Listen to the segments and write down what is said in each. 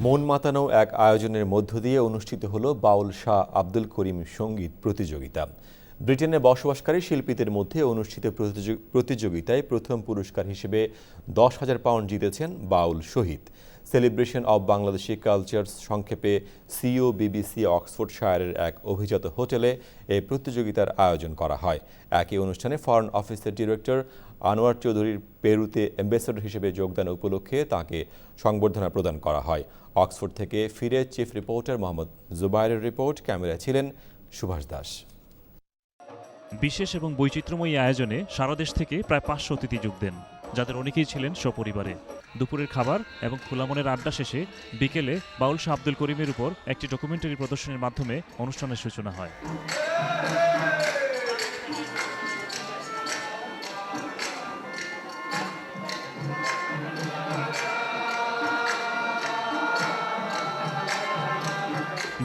মন মাতানো এক আয়োজনের মধ্য দিয়ে অনুষ্ঠিত হলো বাউল শাহ আব্দুল করিম সঙ্গীত প্রতিযোগিতা। ব্রিটেনে বসবাসকারী শিল্পীদের মধ্যে অনুষ্ঠিত প্রতিযোগিতায় প্রথম পুরস্কার হিসেবে 10,000 পাউন্ড জিতেছেন বাউল শহীদ। সেলিব্রেশন অব বাংলাদেশি কালচার সংক্ষেপে COBBC অক্সফোর্ডশায়ারের এক অভিজাত হোটেলে এই প্রতিযোগিতার আয়োজন করা হয়। একই অনুষ্ঠানে ফরেন অফিসের ডিরেক্টর আনোয়ার চৌধুরীর পেরুতে অ্যাম্বাসেডর হিসেবে যোগদান উপলক্ষে তাঁকে সংবর্ধনা প্রদান করা হয়। অক্সফোর্ড থেকে ফিরে চিফ রিপোর্টার মোহাম্মদ জুবাইরের রিপোর্ট, ক্যামেরায় ছিলেন সুভাষ দাস। বিশেষ এবং বৈচিত্র্যময়ী আয়োজনে সারা দেশ থেকে প্রায় 500 অতিথি যোগ দেন, যাদের অনেকেই ছিলেন সপরিবারে। দুপুরের খাবার এবং খোলা মনের আড্ডা শেষে বিকেলে বাউল শাহ আব্দুল করিমের উপর একটি ডকুমেন্টারি প্রদর্শনীর মাধ্যমে অনুষ্ঠানের সূচনা হয়।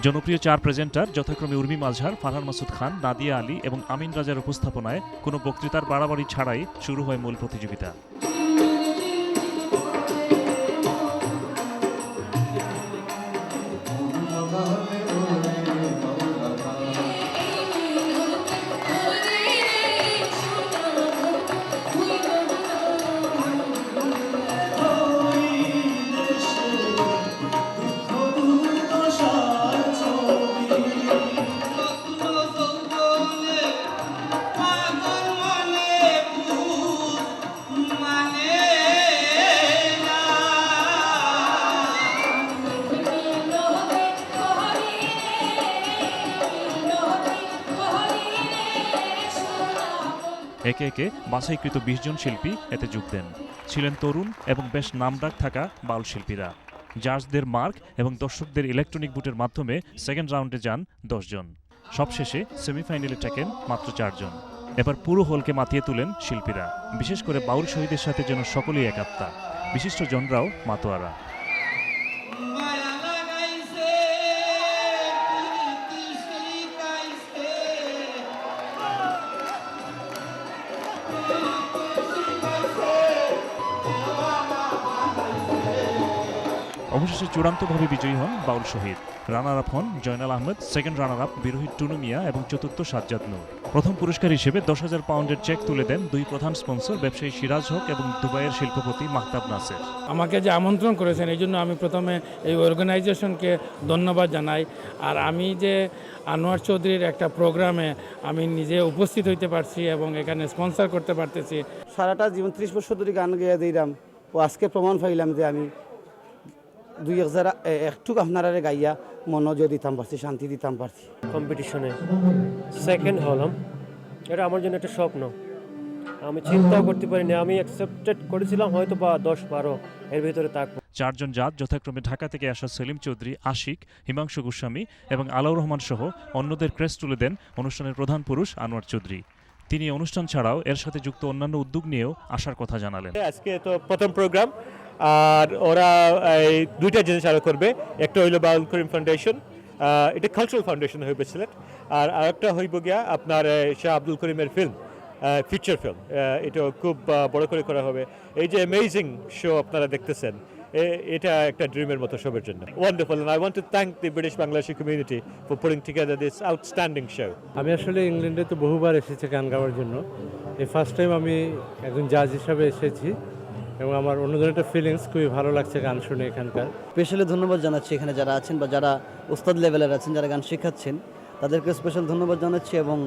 জনপ্রিয় 4 প্রেজেন্টার যথাক্রমে উর্মি মাঝহার, ফারহান মাসুদ খান, নাদিয়া আলী এবং আমিন রাজার উপস্থাপনায় কোনো বক্তৃতার বাড়াবাড়ি ছাড়াই শুরু হয় মূল প্রতিযোগিতা। একে একে বাছাইকৃত 20 জন শিল্পী এতে যোগ দেন। ছিলেন তরুণ এবং বেশ নামডাক থাকা বাউল শিল্পীরা। জাজদের মার্ক এবং দর্শকদের ইলেকট্রনিক ভোটের মাধ্যমে সেকেন্ড রাউন্ডে যান 10 জন। সবশেষে সেমিফাইনালে টেকেন মাত্র 4 জন। এবার পুরো হলকে মাতিয়ে তুলেন শিল্পীরা। বিশেষ করে বাউল শহীদের সাথে যেন সকলেই এক আত্মা। বিশিষ্ট জনরাও মাতোয়ারা। অবশেষে চূড়ান্তভাবে বিজয়ী হন বাউল শহীদ। রানার আপ হন Joynal Ahmed, second runner up বিরোহী টুনু মিয়া এবং চতুর্থ সাজ্জাদ নূর। প্রথম পুরস্কার হিসেবে 10,000 পাউন্ডের চেক তুলে দেন দুই প্রধান স্পন্সর ব্যবসায়ী সিরাজ হক এবং দুবাইয়ের শিল্পপতি মাহতাব নাসের। আমাকে যে আমন্ত্রণ করেছেন এই জন্য আমি প্রথমে এই অর্গানাইজেশনকে ধন্যবাদ জানাই। আর আমি যে আনোয়ার চৌধুরীর একটা প্রোগ্রামে আমি নিজে উপস্থিত হইতে পারছি এবং এখানে স্পন্সর করতে পারতেছি। সারাটা জীবন 30 বছর ধরে গান গেয়ে দিলাম ও আজকে প্রমাণ পাইলাম যে আমি 2-1 একটু আপনারা গাইয়া মনোযোগ দিতাম পারছি, শান্তি দিতাম পারছি। কম্পিটিশনে সেকেন্ড হলাম, এটা আমার জন্য একটা স্বপ্ন। আমি চিন্তাও করতে পারিনি। আমি অ্যাকসেপ্টেড করেছিলাম হয়তো বা 10-12 এর ভিতরে থাকবো। 4 জন জাজ যথাক্রমে ঢাকা থেকে আসা সেলিম চৌধুরী, আশিক, হিমাংশু গোস্বামী এবং আলাউর রহমান সহ অন্যদের ক্রেস্ট তুলে দেন অনুষ্ঠানের প্রধান পুরুষ আনোয়ার চৌধুরী। তিনি অনুষ্ঠান ছাড়াও এর সাথে যুক্ত অন্যান্য উদ্যোগ নিয়েও আসার কথা জানালেন। আজকে তো প্রথম প্রোগ্রাম, আর ওরা এই দুইটা জিনিস আরো করবে। একটা হইল বাউল করিম ফাউন্ডেশন, এটা কালচারাল ফাউন্ডেশন হইবে সিলেট। আর আরেকটা হইব গিয়া আপনার শাহ আব্দুল করিমের ফিল্ম, ফিচার ফিল্ম, এটা খুব বড় করে করা হবে। এই যে অ্যামেজিং শো আপনারা দেখতেছেন, এটা একটা ড্রিমের মতো সবার জন্য। Wonderful, and I want to thank the British Bangladeshi community for putting together this outstanding show. আমি আসলে ইংল্যান্ডে তো বহুবার এসেছি গান গাওয়ার জন্য। এই ফার্স্ট টাইম আমি একজন জাজ হিসাবে এসেছি এবং আমার অন্যদের একটা ফিলিংস খুবই ভালো লাগছে গান শুনে এখানকার। স্পেশালি ধন্যবাদ জানাচ্ছি এখানে যারা আছেন বা যারা উস্তাদ লেভেলের আছেন, যারা গান শেখাচ্ছেন, তাদেরকে স্পেশাল ধন্যবাদ জানাচ্ছি এবং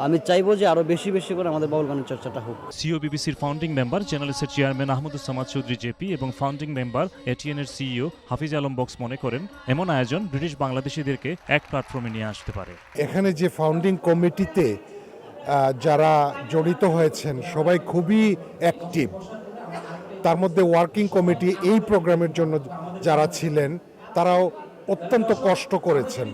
আমি চাইবো যে আরো বেশি বেশি করে আমাদের বাউল গানের চর্চাটা হোক। COBBCর ফাউন্ডিং মেম্বার চ্যানেলসের চেয়ারম্যান আহমদুজ্জামান চৌধুরী জেপি এবং ফাউন্ডিং মেম্বার ATN-এর CEO হাফিজ আলম বক্স মনে করেন এমন আয়োজন ব্রিটিশ বাংলাদেশিদেরকে এক প্ল্যাটফর্মে নিয়ে আসতে পারে। এখানে যে ফাউন্ডিং কমিটিতে যারা জড়িত হয়েছেন সবাই খুবই অ্যাক্টিভ। তার মধ্যে ওয়ার্কিং কমিটি এই প্রোগ্রামের জন্য যারা ছিলেন তারাও অত্যন্ত কষ্ট করেছেন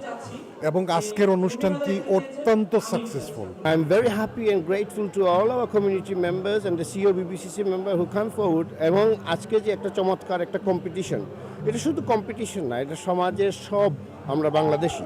এবং আজকের অনুষ্ঠানটি অত্যন্ত successful. I am very happy and grateful to all our community members and the COBBCC member who come forward. এবং আজকে যে একটা চমৎকার একটা কম্পিটিশন, এটা শুধু কম্পিটিশন না, এটা সমাজের সব আমরা বাংলাদেশি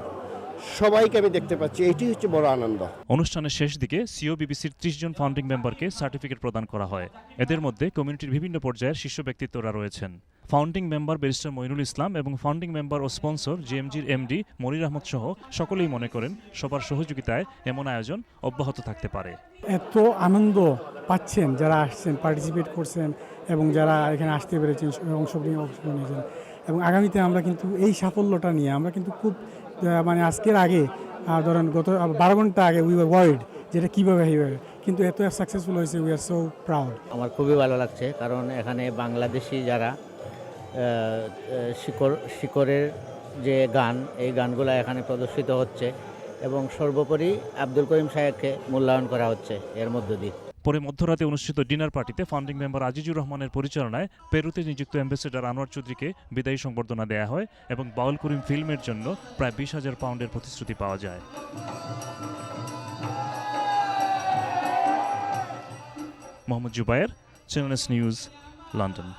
সবাইকে আমি দেখতে পাচ্ছি, এটি হচ্ছে বড় আনন্দ। অনুষ্ঠানের শেষ দিকে COBBCর 30 জন ফাউন্ডিং মেম্বারকে সার্টিফিকেট প্রদান করা হয়। এদের মধ্যে কমিউনিটির বিভিন্ন পর্যায়ের শীর্ষ ব্যক্তিত্বরা রয়েছেন। Founding member barrister Moinul Islam এবং ফাউন্ডিং মেম্বার ও স্পন্সর জিএমজির এমডি মনির আহমদ সহ সকলেই মনে করেন সবার সহযোগিতায় এমন আয়োজন অব্যাহত থাকতে পারে। এত আনন্দ পাচ্ছেন যারা আসছেন, পার্টিসিপেট করছেন এবং যারা এখানে আসতে পেরেছেন, অংশগ্রহণ নিয়েছেন, এবং আগামীতে আমরা কিন্তু এই সাফল্যটা নিয়ে আমরা কিন্তু খুব মানে আজকের আগে ধরেন গত 12 ঘন্টা আগে উই ওয়ার ওয়ার্ল্ড যেটা কীভাবে হইবে, কিন্তু এত সাকসেসফুল হয়েছে, উই আর সো প্রাউড। আমার খুবই ভালো লাগছে, কারণ এখানে বাংলাদেশি যারা শিকড়ের যে গান, এই গানগুলো এখানে প্রদর্শিত হচ্ছে এবং সর্বোপরি আব্দুল করিম সাহেবকে মূল্যায়ন করা হচ্ছে এর মধ্য দিয়ে। পরে মধ্যরাতে অনুষ্ঠিত ডিনার পার্টিতে ফাউন্ডিং মেম্বার আজিজুর রহমানের পরিচালনায় পেরুতে নিযুক্ত অ্যাম্বাসেডর আনোয়ার চৌধুরীকে বিদায়ী সংবর্ধনা দেয়া হয় এবং বাউল করিম ফিল্মের জন্য প্রায় 20,000 পাউন্ডের প্রতিশ্রুতি পাওয়া যায়। Mohammad Zubair, channel S news, London.